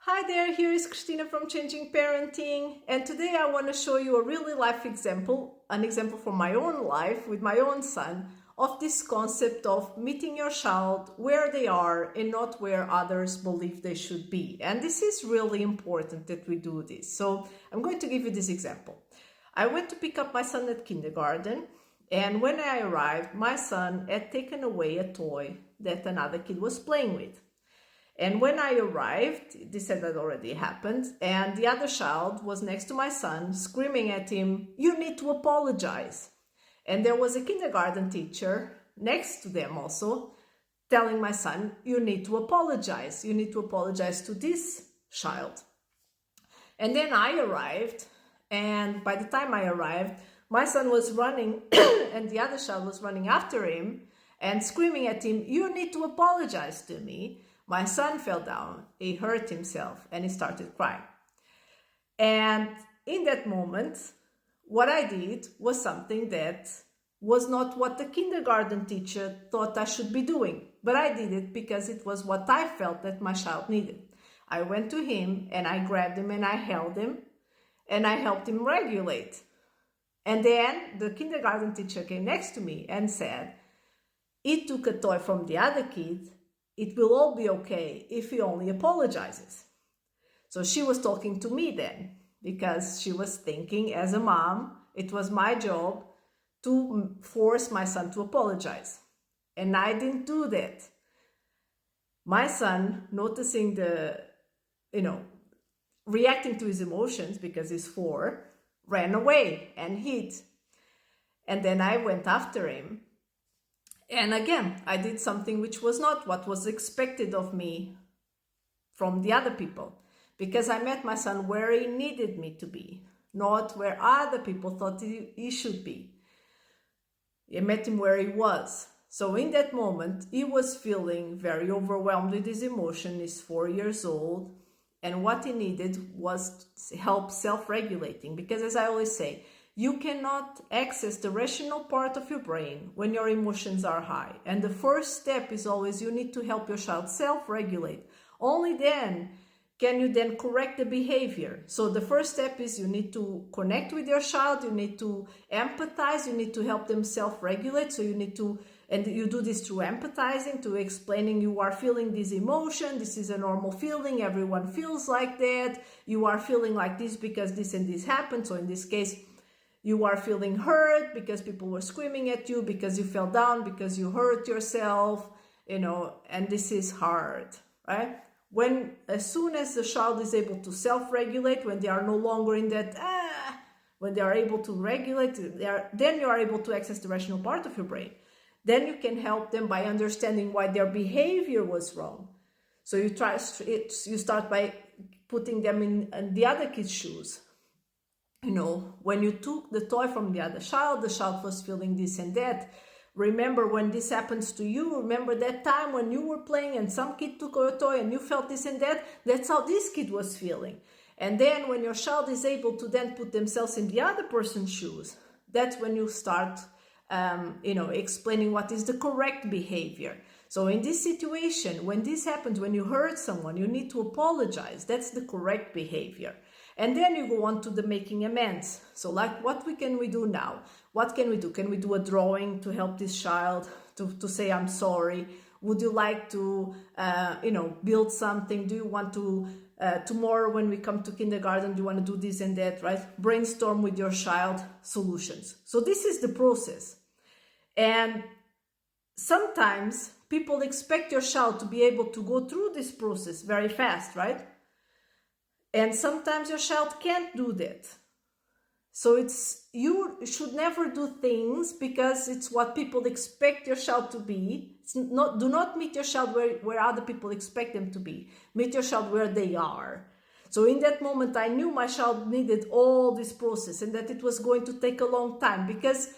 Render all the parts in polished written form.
Hi there, here is Christina from Changing Parenting, and today I want to show you a really life example, an example from my own life with my own son, of this concept of meeting your child where they are and not where others believe they should be. And this is really important that we do this. So I'm going to give you this example. I went to pick up my son at kindergarten, and when I arrived, my son had taken away a toy that another kid was playing with. And when I arrived, this had already happened, and the other child was next to my son, screaming at him, "You need to apologize." And there was a kindergarten teacher next to them also, telling my son, "You need to apologize. You need to apologize to this child." And then I arrived, and by the time I arrived, my son was running, and the other child was running after him and screaming at him, "You need to apologize to me." My son fell down, he hurt himself, and he started crying. And in that moment, what I did was something that was not what the kindergarten teacher thought I should be doing. But I did it because it was what I felt that my child needed. I went to him, and I grabbed him, and I held him, and I helped him regulate. And then the kindergarten teacher came next to me and said, "He took a toy from the other kid. It will all be okay if he only apologizes." So she was talking to me then, because she was thinking, as a mom, it was my job to force my son to apologize. And I didn't do that. My son, noticing reacting to his emotions because he's 4, ran away and hid. And then I went after him. And again, I did something which was not what was expected of me from the other people, because I met my son where he needed me to be, not where other people thought he should be. I met him where he was. So in that moment, he was feeling very overwhelmed with his emotion. He's 4 years old. And what he needed was help self-regulating, because as I always say, you cannot access the rational part of your brain when your emotions are high. And the first step is always you need to help your child self-regulate. Only then can you then correct the behavior. So the first step is you need to connect with your child, you need to empathize, you need to help them self-regulate. So you need to, and you do this through empathizing, to explaining you are feeling this emotion, this is a normal feeling, everyone feels like that, you are feeling like this because this and this happened. So in this case, you are feeling hurt because people were screaming at you, because you fell down, because you hurt yourself, and this is hard, right? As soon as the child is able to self-regulate, when they are no longer in that, when they are able to regulate, then you are able to access the rational part of your brain. Then you can help them by understanding why their behavior was wrong. So you start by putting them in the other kid's shoes. When you took the toy from the child was feeling this and that. Remember, when this happens to you, remember that time when you were playing and some kid took a toy and you felt this and that. That's how this kid was feeling. And then when your child is able to then put themselves in the other person's shoes, that's when you start explaining what is the correct behavior. So in this situation, when this happens, when you hurt someone, you need to apologize. That's the correct behavior. And then you go on to the making amends. So like, what can we do now? What can we do? Can we do a drawing to help this child to say, "I'm sorry"? Would you like to, build something? Do you want to, tomorrow when we come to kindergarten, do you want to do this and that, right? Brainstorm with your child solutions. So this is the process. And sometimes people expect your child to be able to go through this process very fast, right? And sometimes your child can't do that. So you should never do things because it's what people expect your child to be. Do not meet your child where other people expect them to be. Meet your child where they are. So in that moment, I knew my child needed all this process and that it was going to take a long time, because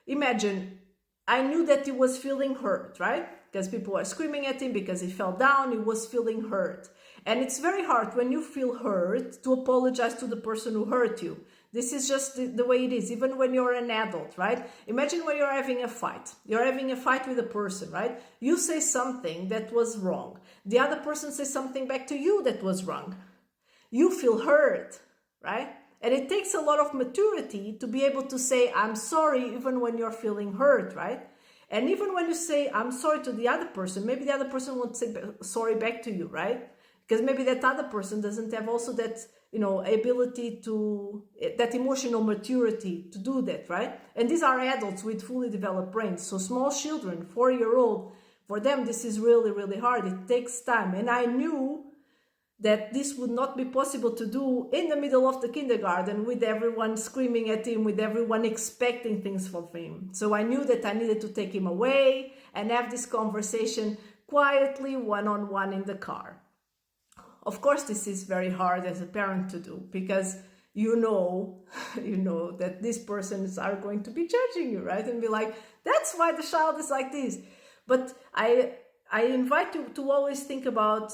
imagine, I knew that he was feeling hurt, right? Because people were screaming at him, because he fell down, he was feeling hurt. And it's very hard when you feel hurt to apologize to the person who hurt you. This is just the way it is, even when you're an adult, right? Imagine when you're having a fight. You're having a fight with a person, right? You say something that was wrong. The other person says something back to you that was wrong. you feel hurt, right? And it takes a lot of maturity to be able to say, I'm sorry, even when you're feeling hurt, right? And even when you say, I'm sorry to the other person, maybe the other person won't say sorry back to you, right? Because maybe that other person doesn't have also that, ability to, that emotional maturity to do that, right? And these are adults with fully developed brains. So small children, 4-year-old, for them, this is really, really hard. It takes time. And I knew that this would not be possible to do in the middle of the kindergarten with everyone screaming at him, with everyone expecting things from him. So I knew that I needed to take him away and have this conversation quietly, one-on-one in the car. Of course, this is very hard as a parent to do, because you know that these persons are going to be judging you, right? And be like, that's why the child is like this. But I invite you to always think about,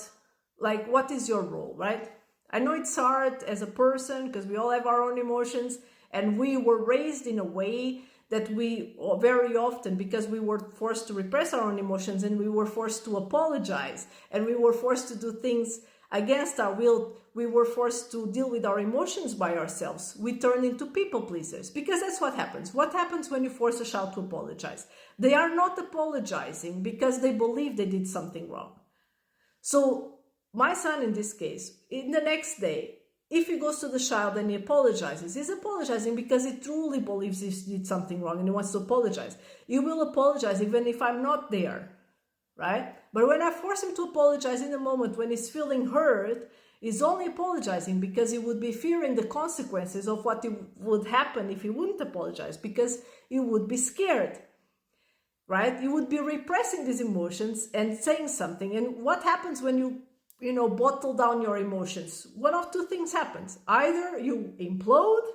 like, what is your role, right? I know it's hard as a person because we all have our own emotions, and we were raised in a way that we very often, because we were forced to repress our own emotions, and we were forced to apologize, and we were forced to do things against our will, we were forced to deal with our emotions by ourselves. We turn into people pleasers, because that's what happens. What happens when you force a child to apologize? They are not apologizing because they believe they did something wrong. So my son, in this case, in the next day, if he goes to the child and he apologizes, he's apologizing because he truly believes he did something wrong and he wants to apologize. He will apologize even if I'm not there, right? But when I force him to apologize in the moment when he's feeling hurt, he's only apologizing because he would be fearing the consequences of what would happen if he wouldn't apologize, because he would be scared, right? You would be repressing these emotions and saying something. And what happens when you bottle down your emotions? One of two things happens. Either you implode,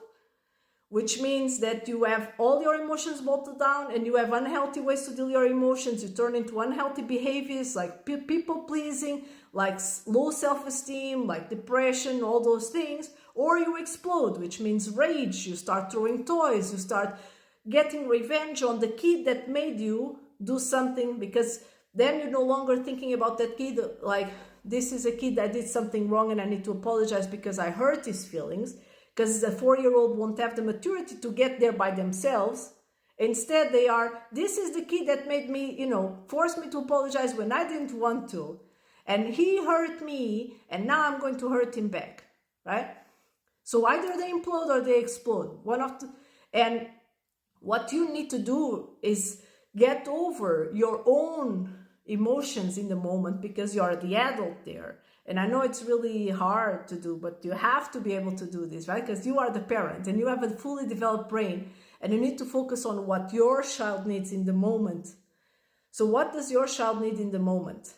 which means that you have all your emotions bottled down and you have unhealthy ways to deal with your emotions. You turn into unhealthy behaviors like people pleasing, like low self-esteem, like depression, all those things. Or you explode, which means rage. You start throwing toys. You start getting revenge on the kid that made you do something, because then you're no longer thinking about that kid like, this is a kid that did something wrong and I need to apologize because I hurt his feelings, because the 4-year-old won't have the maturity to get there by themselves. Instead, they are, this is the kid that made me, forced me to apologize when I didn't want to. And he hurt me, and now I'm going to hurt him back, right? So either they implode or they explode. And what you need to do is get over your own emotions in the moment, because you are the adult there. And I know it's really hard to do, but you have to be able to do this, right? Because you are the parent and you have a fully developed brain, and you need to focus on what your child needs in the moment. So what does your child need in the moment?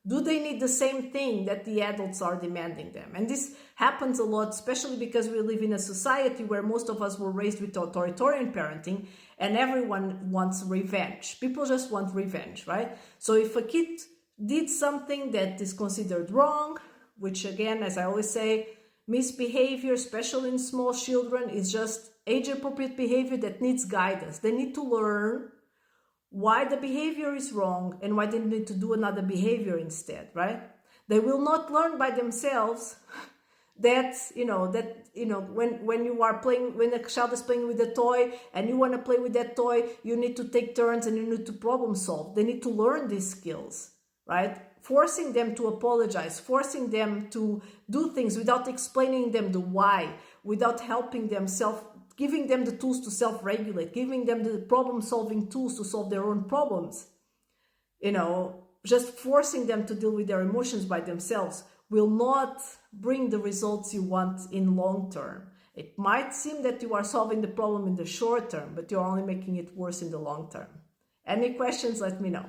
Do they need the same thing that the adults are demanding them? And this happens a lot, especially because we live in a society where most of us were raised with authoritarian parenting, and everyone wants revenge. People just want revenge, right? So if a kid did something that is considered wrong, which again, as I always say, misbehavior, especially in small children, is just age-appropriate behavior that needs guidance. They need to learn why the behavior is wrong and why they need to do another behavior instead, right? They will not learn by themselves that, when you are playing, when a child is playing with a toy and you want to play with that toy, you need to take turns and you need to problem solve. They need to learn these skills, right? Forcing them to apologize, forcing them to do things without explaining them the why, without helping them giving them the tools to self-regulate, giving them the problem-solving tools to solve their own problems. Just forcing them to deal with their emotions by themselves will not bring the results you want in long term. It might seem that you are solving the problem in the short term, but you're only making it worse in the long term. Any questions? Let me know.